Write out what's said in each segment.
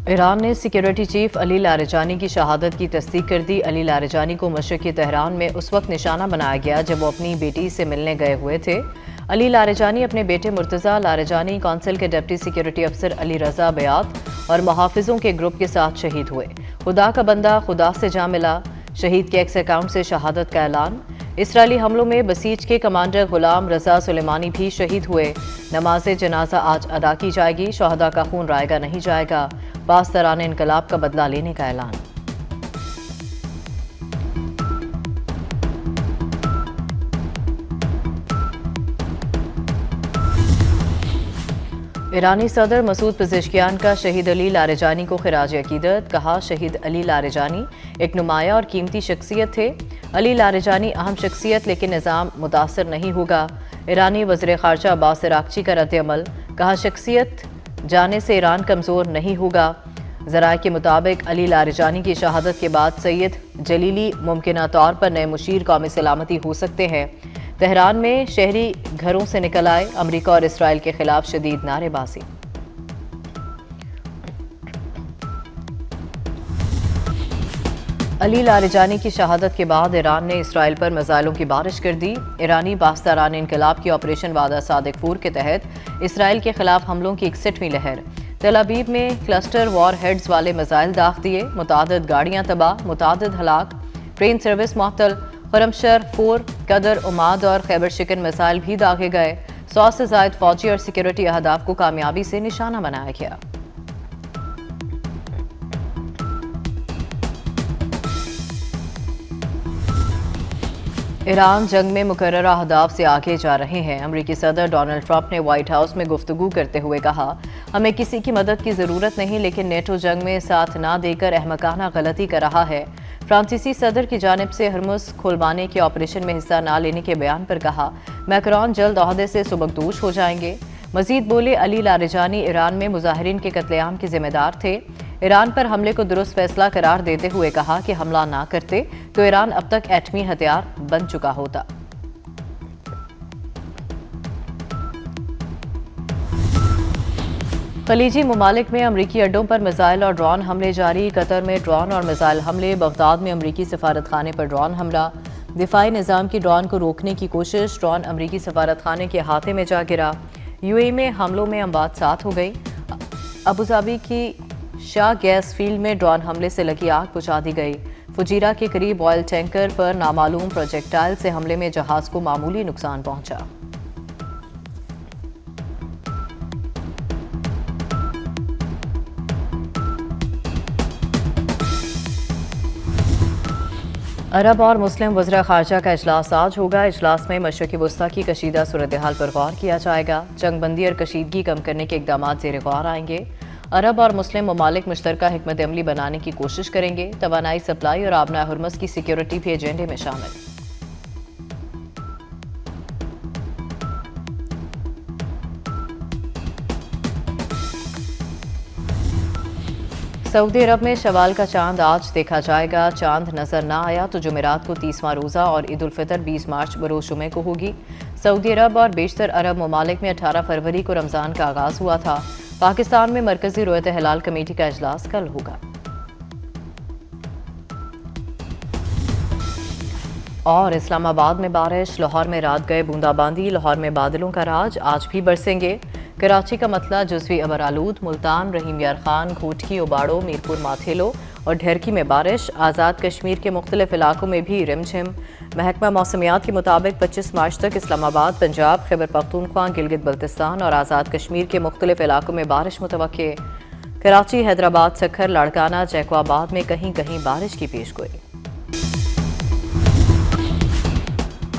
ایران نے security chief علی Larijani کی شہادت کی تصدیق کر دی۔ علی لاریجانی کو مشرقی تہران میں اس وقت نشانہ بنایا گیا جب وہ اپنی بیٹی سے ملنے گئے ہوئے تھے۔ علی لاریجانی اپنے بیٹے مرتضیٰ لاریجانی کونسل کے ڈپٹی سیکیورٹی افسر علی رضا بیات اور محافظوں کے گروپ کے ساتھ شہید ہوئے۔ خدا کا بندہ خدا سے جا ملا، شہید کے ایکس اکاؤنٹ سے شہادت کا اعلان۔ اسرائیلی حملوں میں بسیج کے کمانڈر غلام رضا سلیمانی بھی شہید ہوئے۔ نماز جنازہ آج ادا کی جائے گی۔ شہداء کا خون رائیگاں نہیں جائے گا۔ پاسداران انقلاب کا بدلہ لینے کا اعلان۔ ایرانی صدر مسعود پزشکیان کا شہید علی لاریجانی کو خراج عقیدت۔ کہا، شہید علی لاریجانی ایک نمایاں اور قیمتی شخصیت تھے۔ علی لاریجانی اہم شخصیت لیکن نظام متاثر نہیں ہوگا۔ ایرانی وزیر خارجہ عباس عراقچی کا رد عمل۔ کہا، شخصیت جانے سے ایران کمزور نہیں ہوگا۔ ذرائع کے مطابق علی لاریجانی کی شہادت کے بعد سید جلیلی ممکنہ طور پر نئے مشیر قومی سلامتی ہو سکتے ہیں۔ تہران میں شہری گھروں سے نکل آئے، امریکہ اور اسرائیل کے خلاف شدید نعرے بازی۔ علی لاریجانی کی شہادت کے بعد ایران نے اسرائیل پر میزائلوں کی بارش کر دی۔ ایرانی پاسداران انقلاب کی آپریشن وعدہ صادق پور کے تحت اسرائیل کے خلاف حملوں کی 61ویں لہر۔ تل ابیب میں کلسٹر وار ہیڈز والے میزائل داغ دیے، متعدد گاڑیاں تباہ، متعدد ہلاک، ٹرین سروس معطل۔ خرمشہر، فور، قدر، عماد اور خیبر شکن میزائل بھی داغے گئے۔ 100 سے زائد فوجی اور سیکیورٹی اہداف کو کامیابی سے نشانہ بنایا گیا۔ ایران جنگ میں مقررہ اہداف سے آگے جا رہے ہیں۔ امریکی صدر ڈونلڈ ٹرمپ نے وائٹ ہاؤس میں گفتگو کرتے ہوئے کہا، ہمیں کسی کی مدد کی ضرورت نہیں، لیکن نیٹو جنگ میں ساتھ نہ دے کر احمقانہ غلطی کر رہا ہے۔ فرانسیسی صدر کی جانب سے ہرمز کھلوانے کے آپریشن میں حصہ نہ لینے کے بیان پر کہا، میکرون جلد عہدے سے سبکدوش ہو جائیں گے۔ مزید بولے، علی لاریجانی ایران میں مظاہرین کے قتل عام کے ذمہ دار تھے۔ ایران پر حملے کو درست فیصلہ قرار دیتے ہوئے کہا کہ حملہ نہ کرتے تو ایران اب تک ایٹمی ہتھیار بن چکا ہوتا۔ خلیجی ممالک میں امریکی اڈوں پر میزائل اور ڈرون حملے جاری۔ قطر میں ڈرون اور میزائل حملے، بغداد میں امریکی سفارت خانے پر ڈرون حملہ، دفاعی نظام کی ڈرون کو روکنے کی کوشش، ڈرون امریکی سفارت خانے کے احاطے میں جا گرا۔ یو اے ای میں حملوں میں اموات 7 ہو گئی۔ ابوظہبی کی شاہ گیس فیلڈ میں ڈرون حملے سے لگی آگ بجھا دی گئی۔ فجیرہ کے قریب آئل ٹینکر پر نامعلوم پروجیکٹائل سے حملے میں جہاز کو معمولی نقصان پہنچا۔ عرب اور مسلم وزراء خارجہ کا اجلاس آج ہوگا۔ اجلاس میں مشرق وسطیٰ کی کشیدہ صورتحال پر غور کیا جائے گا۔ جنگ بندی اور کشیدگی کم کرنے کے اقدامات زیر غور آئیں گے۔ عرب اور مسلم ممالک مشترکہ حکمت عملی بنانے کی کوشش کریں گے۔ توانائی سپلائی اور آبنائے ہرمز کی سیکیورٹی بھی ایجنڈے میں شامل۔ سعودی عرب میں شوال کا چاند آج دیکھا جائے گا۔ چاند نظر نہ آیا تو جمعرات کو 30واں روزہ اور عید الفطر 20 مارچ بروز جمعے کو ہوگی۔ سعودی عرب اور بیشتر عرب ممالک میں 18 فروری کو رمضان کا آغاز ہوا تھا۔ پاکستان میں مرکزی رؤیت ہلال کمیٹی کا اجلاس کل ہوگا۔ اور اسلام آباد میں بارش، لاہور میں رات گئے بوندا باندی، لاہور میں بادلوں کا راج، آج بھی برسیں گے۔ کراچی کا مطلع جزوی ابرآلود، ملتان، رحیم یار خان، گھوٹکی، اوباڑو، میرپور ماتھیلو اور ڈھیرکی میں بارش، آزاد کشمیر کے مختلف علاقوں میں بھی رم جھم۔ محکمہ موسمیات کے مطابق 25 مارچ تک اسلام آباد، پنجاب، خیبر پختونخوا، گلگت بلتستان اور آزاد کشمیر کے مختلف علاقوں میں بارش متوقع۔ کراچی، حیدرآباد، سکھر، لاڑکانہ، جیکو آباد میں کہیں کہیں بارش کی پیشگوئی۔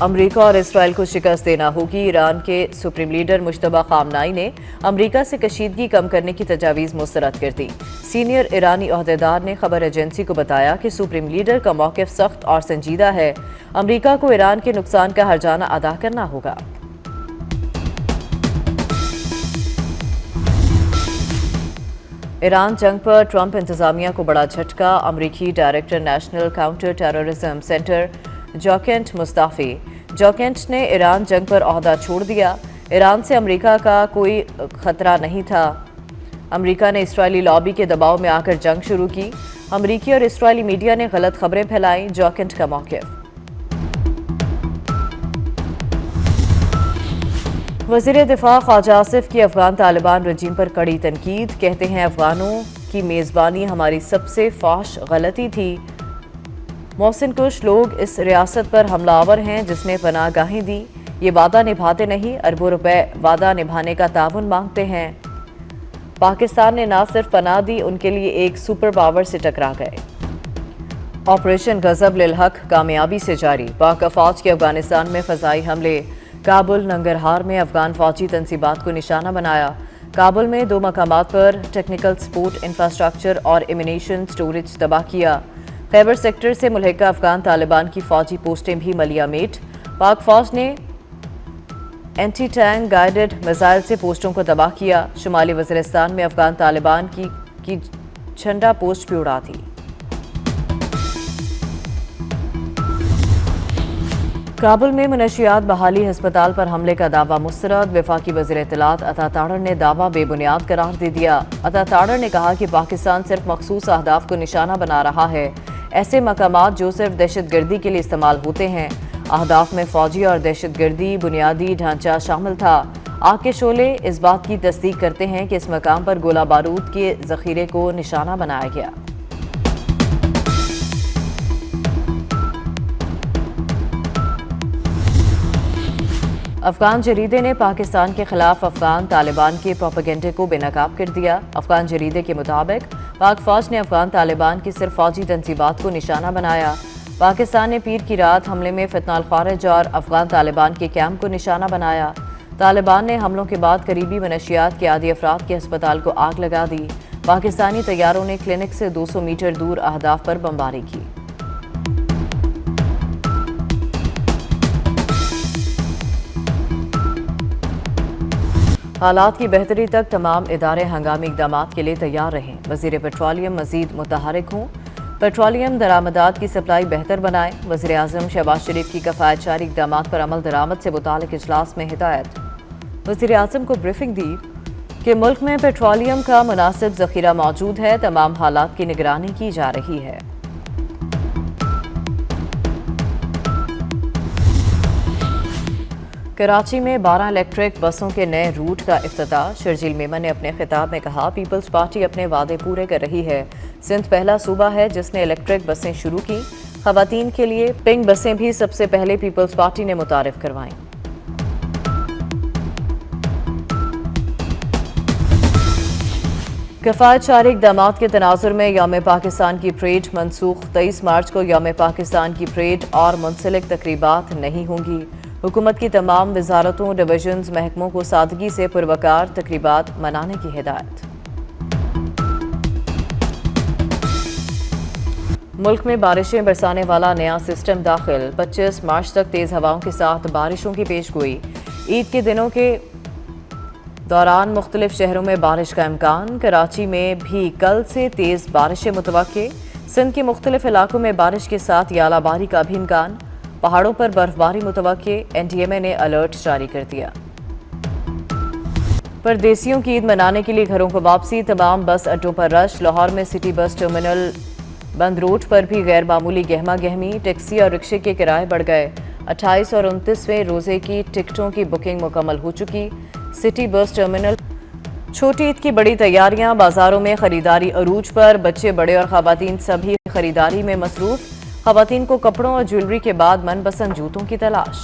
امریکہ اور اسرائیل کو شکست دینا ہوگی۔ ایران کے سپریم لیڈر مجتبی خامنائی نے امریکہ سے کشیدگی کم کرنے کی تجاویز مسترد کر دی۔ سینئر ایرانی عہدیدار نے خبر ایجنسی کو بتایا کہ سپریم لیڈر کا موقف سخت اور سنجیدہ ہے۔ امریکہ کو ایران کے نقصان کا ہرجانہ ادا کرنا ہوگا۔ ایران جنگ پر ٹرمپ انتظامیہ کو بڑا جھٹکا۔ امریکی director national counter terrorism center Joe Kent مصطفی نے ایران جنگ پر عہدہ چھوڑ دیا۔ ایران سے امریکہ کا کوئی خطرہ نہیں تھا۔ امریکہ نے اسرائیلی لابی کے دباؤ میں آ کر جنگ شروع کی۔ امریکی اور اسرائیلی میڈیا نے غلط خبریں پھیلائیں، جوکنڈ کا موقف۔ وزیر دفاع خواجہ آصف کی افغان طالبان رجیم پر کڑی تنقید، کہتے ہیں افغانوں کی میزبانی ہماری سب سے فحش غلطی تھی۔ محسن کش لوگ اس ریاست پر حملہ آور ہیں جس نے پناہ گاہیں دی، یہ وعدہ نبھاتے نہیں، اربوں روپے وعدہ نبھانے کا تعاون مانگتے ہیں۔ پاکستان نے نہ صرف پناہ دی، ان کے لیے ایک سپر پاور سے ٹکرا گئے۔ آپریشن غضب للحق کامیابی سے جاری، پاک افواج کے افغانستان میں فضائی حملے۔ کابل ننگرہار میں افغان فوجی تنصیبات کو نشانہ بنایا۔ کابل میں 2 مقامات پر ٹیکنیکل سپورٹ انفراسٹرکچر اور ایمونیشن سٹوریج تباہ کیا۔ خیبر سیکٹر سے ملحقہ افغان طالبان کی فوجی پوسٹیں بھی ملیا میٹ۔ پاک فوج نے اینٹی ٹینک گائیڈڈ میزائل سے پوسٹوں کو تباہ کیا۔ شمالی وزیرستان میں افغان طالبان کی جھنڈا پوسٹ بھی اڑا دی۔ کابل میں منشیات بحالی ہسپتال پر حملے کا دعویٰ مسترد، وفاقی وزیر اطلاعات عطا تاڑر نے دعویٰ بے بنیاد قرار دے دیا۔ عطا تاڑر نے کہا کہ پاکستان صرف مخصوص اہداف کو نشانہ بنا رہا ہے، ایسے مقامات جو صرف دہشت گردی کے لیے استعمال ہوتے ہیں۔ اہداف میں فوجی اور دہشت گردی بنیادی ڈھانچہ شامل تھا۔ آگ کے شعلے اس بات کی تصدیق کرتے ہیں کہ اس مقام پر گولہ بارود کے ذخیرے کو نشانہ بنایا گیا۔ افغان جریدے نے پاکستان کے خلاف افغان طالبان کے پروپیگنڈے کو بے نقاب کر دیا۔ افغان جریدے کے مطابق پاک فوج نے افغان طالبان کی صرف فوجی تنصیبات کو نشانہ بنایا۔ پاکستان نے پیر کی رات حملے میں فتنہ الخوارج اور افغان طالبان کے کیمپ کو نشانہ بنایا۔ طالبان نے حملوں کے بعد قریبی منشیات کے عادی افراد کے ہسپتال کو آگ لگا دی۔ پاکستانی طیاروں نے کلینک سے 200 میٹر دور اہداف پر بمباری کی۔ حالات کی بہتری تک تمام ادارے ہنگامی اقدامات کے لیے تیار رہیں، وزیر پیٹرولیم مزید متحرک ہوں، پیٹرولیم درآمدات کی سپلائی بہتر بنائیں۔ وزیر اعظم شہباز شریف کی کفایت جاری اقدامات پر عمل درآمد سے متعلق اجلاس میں ہدایت۔ وزیر اعظم کو بریفنگ دی کہ ملک میں پیٹرولیم کا مناسب ذخیرہ موجود ہے، تمام حالات کی نگرانی کی جا رہی ہے۔ کراچی میں 12 الیکٹرک بسوں کے نئے روٹ کا افتتاح۔ شرجیل میمن نے اپنے خطاب میں کہا، پیپلز پارٹی اپنے وعدے پورے کر رہی ہے۔ سندھ پہلا صوبہ ہے جس نے الیکٹرک بسیں شروع کی۔ خواتین کے لیے پنک بسیں بھی سب سے پہلے پیپلز پارٹی نے متعارف کروائیں۔ کفایت جاری اقدامات کے تناظر میں یوم پاکستان کی پریڈ منسوخ۔ 23 مارچ کو یوم پاکستان کی پریڈ اور منسلک تقریبات نہیں ہوں گی۔ حکومت کی تمام وزارتوں، ڈویژنز، محکموں کو سادگی سے پروقار تقریبات منانے کی ہدایت۔ ملک میں بارشیں برسانے والا نیا سسٹم داخل۔ 25 مارچ تک تیز ہواؤں کے ساتھ بارشوں کی پیش گوئی۔ عید کے دنوں کے دوران مختلف شہروں میں بارش کا امکان۔ کراچی میں بھی کل سے تیز بارشیں متوقع۔ سندھ کے مختلف علاقوں میں بارش کے ساتھ ژالہ باری کا بھی امکان۔ پہاڑوں پر برف باری متوقع۔ این ڈی ایم اے نے الرٹ جاری کر دیا۔ پردیسیوں کی عید منانے کے لیے گھروں کو واپسی، تمام بس اڈوں پر رش۔ لاہور میں سٹی بس ٹرمینل بند روڈ پر بھی غیر معمولی گہما گہمی، ٹیکسی اور رکشے کے کرائے بڑھ گئے۔ 28 اور 29ویں روزے کی ٹکٹوں کی بکنگ مکمل ہو چکی۔ سٹی بس ٹرمینل چھوٹی عید کی بڑی تیاریاں، بازاروں میں خریداری عروج پر، بچے بڑے اور خواتین سبھی خریداری میں مصروف۔ خواتین کو کپڑوں اور جیولری کے بعد من پسند جوتوں کی تلاش۔